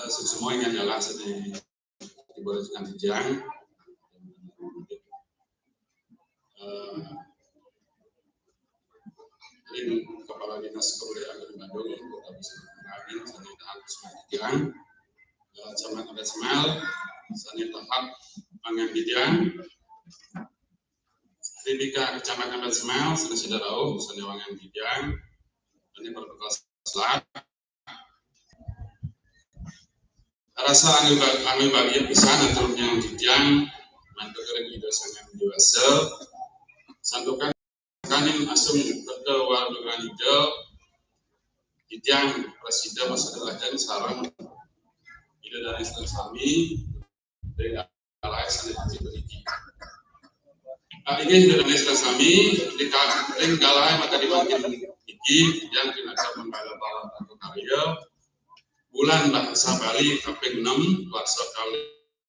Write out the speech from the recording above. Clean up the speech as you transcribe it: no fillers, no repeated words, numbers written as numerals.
semua yang adalah sedang dibolehkan dijang. Ini Kepala Dinas Kebudayaan Kabupaten Bandung Kota Bismillahirrahmanirrahim sanita harus dijang. Camat Adat Semal sanita hak pangan dijang. Timika Kecamatan Adat Semal sanita tahu sanita wangan dijang. Ini protokol selat. Rasa anu bagian pisan antaranya dijang mantukeun ida sangan dewasa santukan kanin asum betul warga hijau dijang presiden masa dan sarang ida dari sami dari alai saniti beriki ini dari sami di galai mata dibagian iki yang tinaka menggala bawah atau karya bulan bahasa Bali kaping 6 kuasa kali